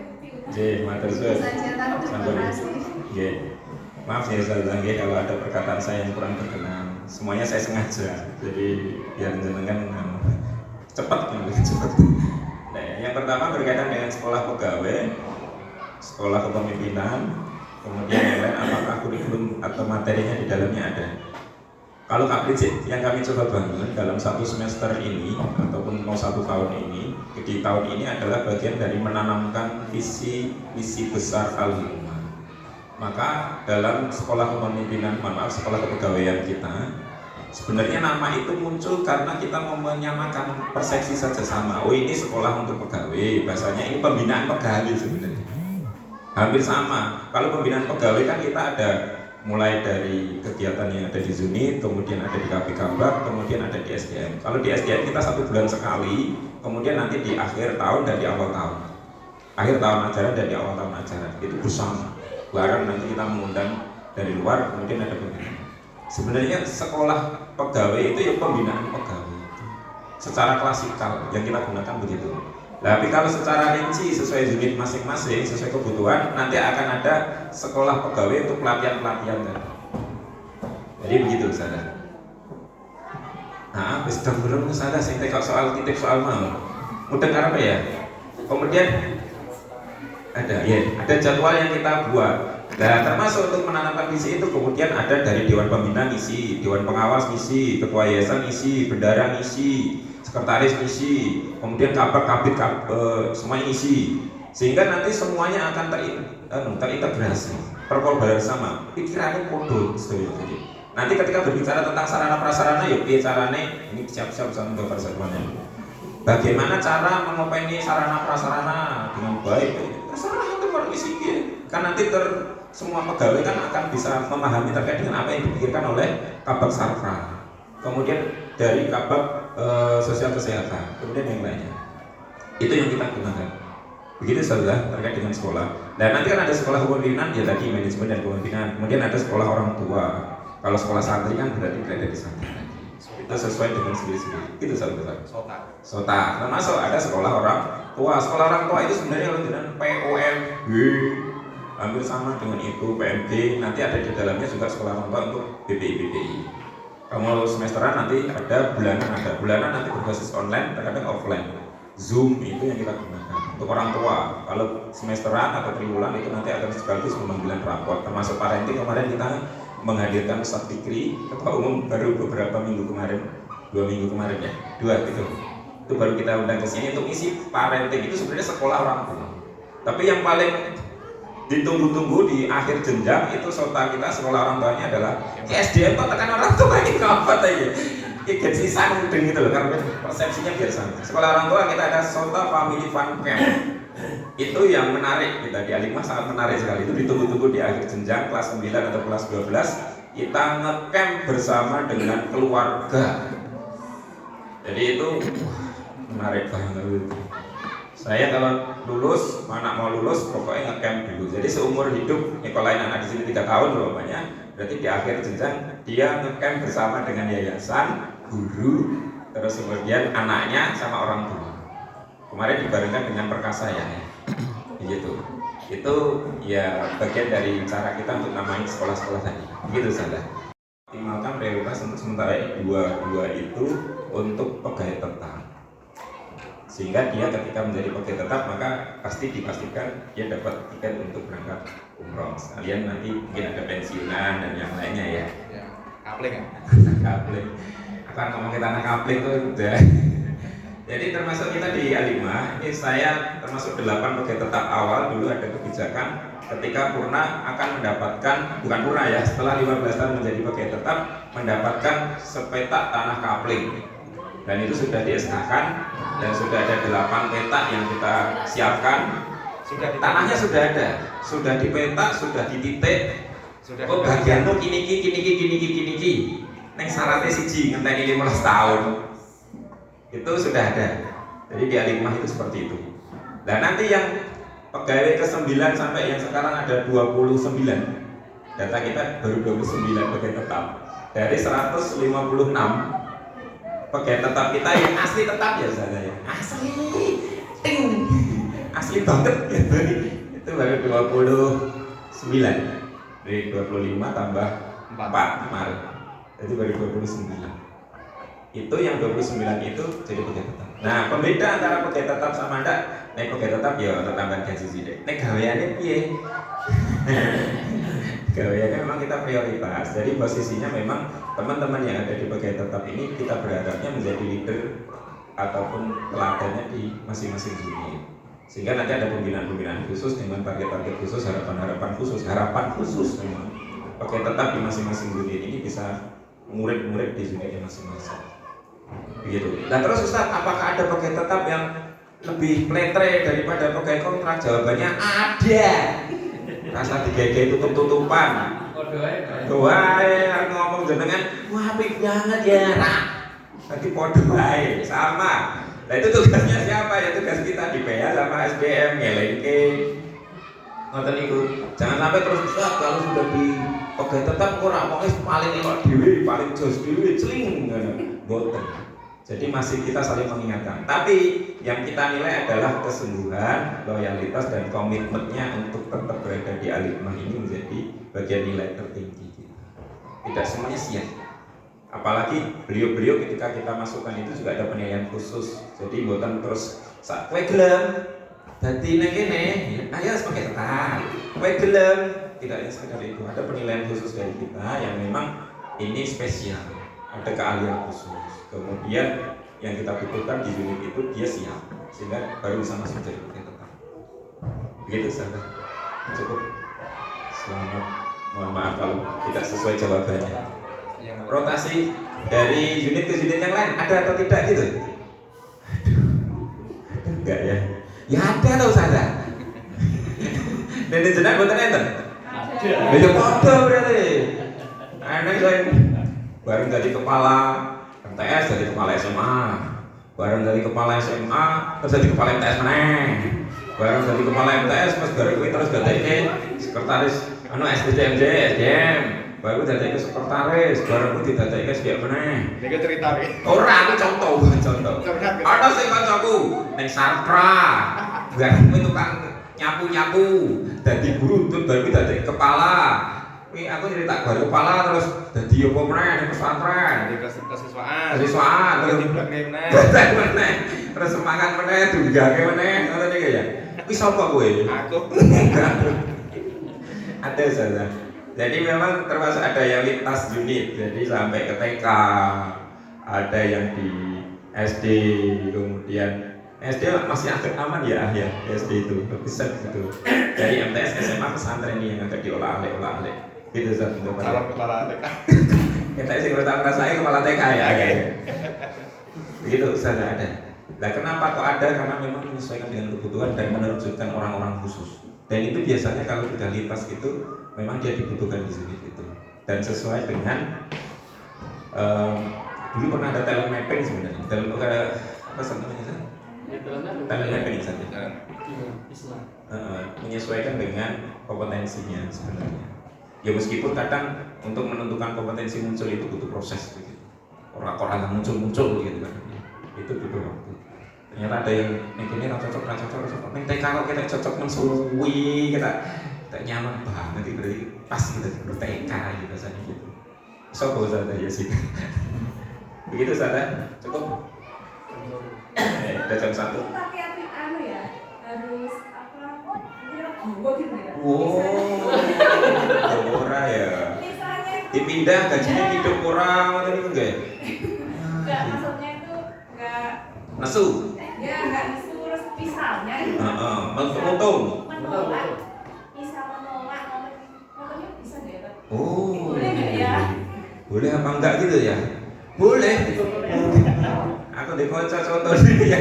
J, matur suwun. Saja, terima kasih. Nggih. Maaf ya Ustazah, nggih kalau ada perkataan saya yang kurang berkenan. Semuanya saya sengaja. Jadi biar jenengan cepat cepat. Nah, yang pertama berkaitan dengan sekolah pegawai, sekolah kepemimpinan, kemudian yang lain apakah kurikulum atau materinya di dalamnya ada. Kalau Kak Bridget, yang kami coba bangun dalam satu semester ini ataupun mau 1 tahun ini, di tahun ini adalah bagian dari menanamkan visi besar Al-Hikmah. Maka dalam sekolah kepemimpinan, sekolah kepegawaian kita, sebenarnya nama itu muncul karena kita mau menyamakan persepsi saja sama. Oh ini sekolah untuk pegawai, bahasanya ini pembinaan pegawai sebenarnya. Hampir sama. Kalau pembinaan pegawai kan kita ada mulai dari kegiatan yang ada di Zuni, kemudian ada di KPK, kemudian ada di SDM. Kalau di SDM kita 1 bulan sekali, kemudian nanti di akhir tahun dan di awal tahun. Akhir tahun ajaran dan di awal tahun ajaran itu bersama. Barang nanti kita mengundang dari luar, kemudian ada pembinaan. Sebenarnya sekolah pegawai itu ya pembinaan pegawai itu secara klasikal yang kita gunakan begitu. Tapi kalau secara rinci sesuai unit masing-masing, sesuai kebutuhan, nanti akan ada sekolah pegawai untuk pelatihan-pelatihan. Jadi begitu saudara. Nah, wis belum saudara sing tekok soal titik soal mau. Mudah apa ya? Kemudian ada jadwal yang kita buat. Nah, termasuk untuk menanamkan visi itu kemudian ada dari Dewan Pembina ngisi, Dewan Pengawas ngisi, Ketua Yayasan ngisi, Bendara ngisi, Sekretaris ngisi, kemudian kabit semuanya ngisi, sehingga nanti semuanya akan terintegrasi, perkol bersama, pikirannya bodoh jadi. Nanti ketika berbicara tentang sarana prasarana, yuk carane ini siap-siap sama dokter semuanya. Bagaimana cara mengopeni sarana prasarana dengan baik? Terserah itu kalau isi kan nanti semua pegawai kan akan bisa memahami terkait dengan apa yang dipikirkan oleh Kabag Sarfra, kemudian dari Kabag Sosial Kesehatan, kemudian yang lainnya. Itu yang kita gunakan. Begitu saudara terkait dengan sekolah. Dan nanti kan ada sekolah kepemimpinan, ya tadi manajemen dan kepemimpinan. Kemudian ada sekolah orang tua. Kalau sekolah santri kan berarti berada di santri. Itu sesuai dengan sendiri-sendiri. Itu saudara. Sota. Termasuk ada sekolah orang tua. Sekolah orang tua itu sebenarnya dengan POMG, hampir sama dengan itu PMG. Nanti ada di dalamnya juga sekolah orang tua untuk BPI. Kalau semesteran nanti ada bulanan nanti berbasis online, terkadang offline. Zoom itu yang kita gunakan untuk orang tua. Kalau semesteran atau triwulan itu nanti akan sekaligus pemanggilan rapor, termasuk parenting. Kemarin kita menghadirkan Ustadz Fikri, Ketua Umum, baru beberapa minggu kemarin, 2 minggu kemarin ya, 2 gitu. Itu baru kita undang ke sini untuk isi parenting. Itu sebenarnya sekolah orang tua. Tapi yang paling ditunggu-tunggu di akhir jenjang itu sota kita sekolah orang tuanya adalah SDM kok tekan orang tua ini apa tadi? Ikut sisa mudeng gitu loh, karena persepsinya biar sama. Sekolah orang tua kita ada sota family fun camp. Itu yang menarik kita di Alimah, sangat menarik sekali. Itu ditunggu-tunggu di akhir jenjang kelas 9 atau kelas 12 kita nge-camp bersama dengan keluarga. Jadi itu menarik banget. Saya kalau lulus, anak mau lulus, pokoknya nge-camp dulu. Jadi seumur hidup, kalau anak di sini 3 tahun bapaknya, berarti di akhir jenjang dia nge-camp bersama dengan yayasan, guru, terus kemudian anaknya sama orang tua. Kemarin dibarengkan dengan Perkasa ya. gitu. Itu ya bagian dari cara kita untuk namain sekolah-sekolah tadi. Begitu saja. Optimalkan prioritas untuk sementara dua itu untuk pegawai tetap. Sehingga dia ketika menjadi pegawai tetap maka pasti dipastikan dia dapat tiket untuk berangkat umroh. Sekalian nanti mungkin ada pensiunan dan yang lainnya ya. Ya, kapling ya. Kapling. Akan ngomongin tanah kapling tuh udah. Jadi termasuk kita di A5, ini saya termasuk 8 pegawai tetap awal. Dulu ada kebijakan ketika Purna akan mendapatkan, bukan Purna ya, setelah 15 tahun menjadi pegawai tetap mendapatkan sepetak tanah kapling. Dan itu sudah di-SK-kan dan sudah ada 8 petak yang kita siapkan. Tanahnya sudah ada, sudah dipetak, sudah dititik. Oh bagian lu kini. Neng syaratnya siji ngenteni 15 tahun. Itu sudah ada. Jadi di A5 itu seperti itu. Dan nanti yang pegawai ke-9 sampai yang sekarang ada 29. Data kita baru 29 pegawai tetap. Dari 156 pegawai tetap kita yang asli tetap ya saya ya. Asli. Ting. Asli banget gitu. Itu baru 29. Dari 25 tambah 4 kemarin. Jadi baru 29. Itu yang 29 itu jadi pegawai tetap. Nah, pembeda antara pegawai tetap sama ndak, nek pegawai tetap ya tambahan gaji sithik. Nek gaweane piye? Gaweane memang kita prioritas. Jadi posisinya memang teman-teman yang ada di pegawai tetap ini kita berharapnya menjadi leader ataupun teladannya di masing-masing unit. Sehingga nanti ada pembinaan-pembinaan khusus dengan target-target khusus, harapan-harapan khusus memang. Pegawai tetap di masing-masing unit ini bisa murid-murid di unitnya masing-masing. Begitu. Nah terus Ustaz, apakah ada pegawai tetap yang lebih pletre daripada pegawai kontrak? Jawabannya ada. Rasa digege tutup-tutupan. Doae ngomong jenengan, wah apik banget ya. Nah, nanti podo wae sama. Nah itu tugasnya siapa? Ya tugas kita di PA sama SDM ngelengke. Ngoten niku. Jangan sampai terus Ustaz kalau sudah di pegawai tetap ora pokoke paling elok dhewe, paling jos dhewe, cling. Boten. Jadi masih kita saling mengingatkan. Tapi yang kita nilai adalah kesungguhan, loyalitas dan komitmennya untuk tetap berada di Al-Hikmah ini menjadi bagian nilai tertinggi kita. Tidak semuanya siap. Apalagi beliau-beliau ketika kita masukkan itu juga ada penilaian khusus. Jadi boten terus sak kowe gelem dadi nek kene, ayo sebagai tetap. Kowe gelem, tidak hanya sekedar itu. Ada penilaian khusus dari kita yang memang ini spesial. Ada keahlian khusus. Kemudian yang kita butuhkan di unit itu dia siap sehingga baru bisa masuk jadi pegawai tetap. Begitu saja. Cukup. Selamat. Mohon maaf kalau tidak sesuai jawabannya. Rotasi dari unit ke unit yang lain ada atau tidak gitu? Enggak ya? Ya ada tau saja. Dan di jenang boten enten. Ada. Ya padha berarti. Ana sing bareng jadi kepala MTS jadi kepala SMA, bareng dari kepala SMA terus jadi kepala MTS meneh, bareng dari kepala MTS pas bareng kuwi terus dadake sekretaris SDMJ, SDM, baru dadake sekretaris, bareng kuwi didadake SDM meneh. Niki cerita iki. Ora iki contoh. Ana sing kancaku ning Sartra, bareng kuwi tukang nyapu-nyapu, dadi guru terus baru kuwi dadake kepala. Wih, aku cerita baru kepala terus jadi apa meneh di pesantren, Di kesiswaan terus diblok meneh. Terus semangat meneh, dunggake meneh, ngoten iki ya. Kuwi sapa kowe? Aku. Ada saja. Jadi memang termasuk ada yang lintas unit, jadi sampai ke TK, ada yang di SD, kemudian SD masih agak aman ya SD itu, bisa gitu. Dari MTS SMA pesantren ini yang agak diolah-olah. Gitu Ustaz. Salam kepala TK. Kita sih pertama rasanya kepala TK ya. Begitu Ustaz ada. Nah kenapa kok ada? Karena memang menyesuaikan dengan kebutuhan dan menerjunkan orang-orang khusus. Dan itu biasanya kalau sudah lintas itu memang dia dibutuhkan di sini itu. Dan sesuai dengan dulu pernah ada talent mapping sebenarnya. Apa namanya? Talent mapping saja. Menyesuaikan dengan kompetensinya sebenarnya. Ya meskipun kadang untuk menentukan kompetensi muncul itu butuh proses gitu. Orang-orang yang muncul gitu kan. Itu butuh waktu. Ternyata ada yang ini cocok, neng TK kok kita cocok mensuwi, kita nyaman banget, berarti pas kita di TK gitu rasanya gitu. So kok Ustaz ya sih. Begitu Ustaz, cukup. Udah jam 1. Tapi anu ya, harus apa? Gua gitu ya. Wow, murah ya. Dipindah gajinya hidup kurang atau ini enggak ya? Enggak, maksudnya itu enggak Nesu. ya enggak terus misalnya gitu. Menguntung. Menolak. Bisa menolak pokoknya bisa deh. Oh. Boleh enggak ya? Boleh apa enggak gitu ya? Boleh. Aku dikocok contoh sini ya.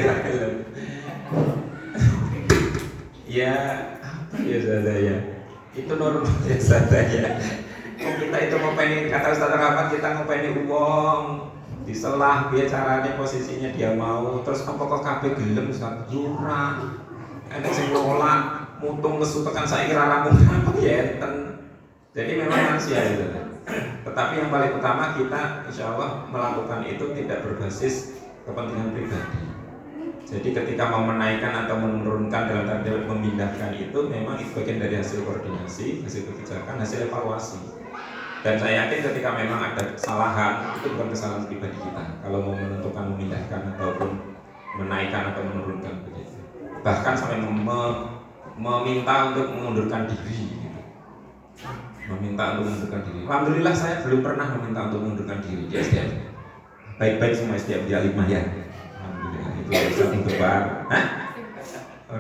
Ya, apa ya saya? Itu normal ya saya. Kita itu ngopeni, kata Ustaz Rahmat, kita ngopeni uang diselah biar caranya posisinya dia mau, terus apakah kabeh gelem Ustaz? Yura enak sing nolak mutung nesu tekan saiki ra rampung apa ya enten. Jadi memang manusia itu. Tetapi yang paling utama kita insya Allah melakukan itu tidak berbasis kepentingan pribadi. Jadi ketika mau menaikkan atau menurunkan dalam tanda memindahkan itu memang itu bagian dari hasil koordinasi, hasil kebijakan, hasil evaluasi. Dan saya yakin ketika memang ada kesalahan itu bukan kesalahan pribadi kita. Kalau mau menentukan memindahkan ataupun menaikkan atau menurunkan begitu. Bahkan sampai meminta untuk mengundurkan diri. Gitu. Meminta untuk mengundurkan diri. Alhamdulillah saya belum pernah meminta untuk mengundurkan diri di SDM. Baik-baik semua SDM di Alimah ya. Itu satu depan.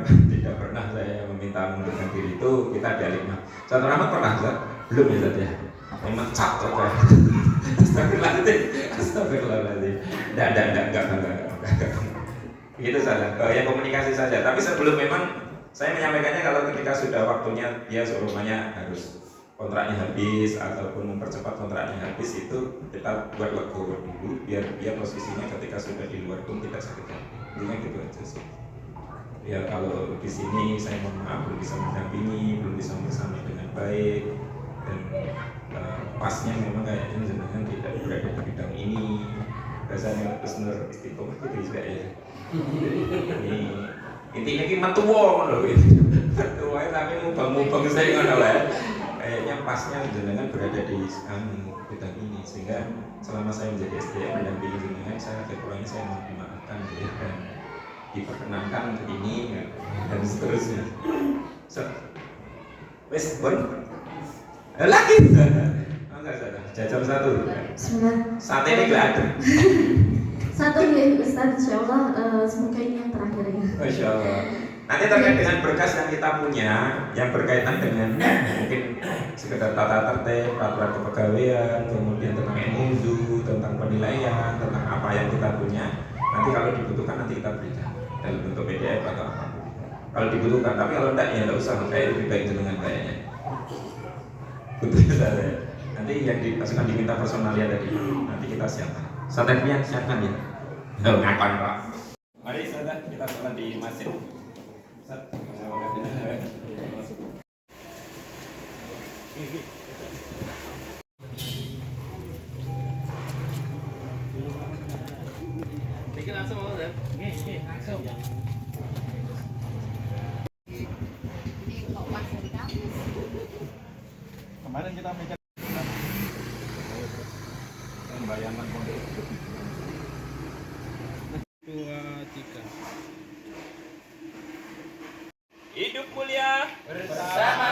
Tidak pernah saya meminta mengundurkan diri itu kita di Alimah. Satu Rahmat pernah Ustaz? Belum ya Ustaz ya? Memang cap coba. Astagfirullahaladzim. Enggak. Itu saja. Ya komunikasi saja. Tapi sebelum memang saya menyampaikannya kalau ketika sudah waktunya dia semuanya harus kontraknya habis ataupun mempercepat kontraknya habis itu kita buat legowo dulu biar dia posisinya ketika sudah di luar pun tidak sakit hati. Intinya gitu aja sih. Ya kalau di sini saya mohon maaf belum bisa mendampingi, belum bisa bersama dengan baik dan pasnya memang kayaknya jenengan tidak berada di bidang ini. Biasanya Husnul Istiqomah gitu juga ya. Ini intinya ki metuwo ngono lho. Metuwo tapi mubang-mubang saya ngono lho. Kayaknya pasnya jenengan berada di bidang ini sehingga selama saya menjadi SDM mendampingi jenengan saya kekurangnya saya mohon dimaafkan ya dan diperkenankan untuk ini dan seterusnya. Wes bon. Lagi. Enggak salah. Jajam satu. Bismillah. Saat ini enggak ada. Satu ya Ustaz, insyaallah semoga ini yang terakhir ya. Masya Allah. Nanti terkait dengan berkas yang kita punya yang berkaitan dengan mungkin sekedar tata tertib, peraturan kepegawaian, kemudian tentang MUU, tentang penilaian, tentang apa yang kita punya. Nanti kalau dibutuhkan nanti kita berikan dalam bentuk PDF atau apa. Kalau dibutuhkan, tapi kalau enggak ya enggak usah. Kayak lebih baik dengan kayaknya. Betul saja. Nanti yang dimasukkan diminta personalia tadi, nanti kita siapkan. Saatnya siapkan ya. Ngapain Pak? Mari saudara kita sholat di masjid. Bikin langsung mau kan? Langsung. Kemarin kita mikir membayangkan kondisi 2, 3. Hidup mulia bersama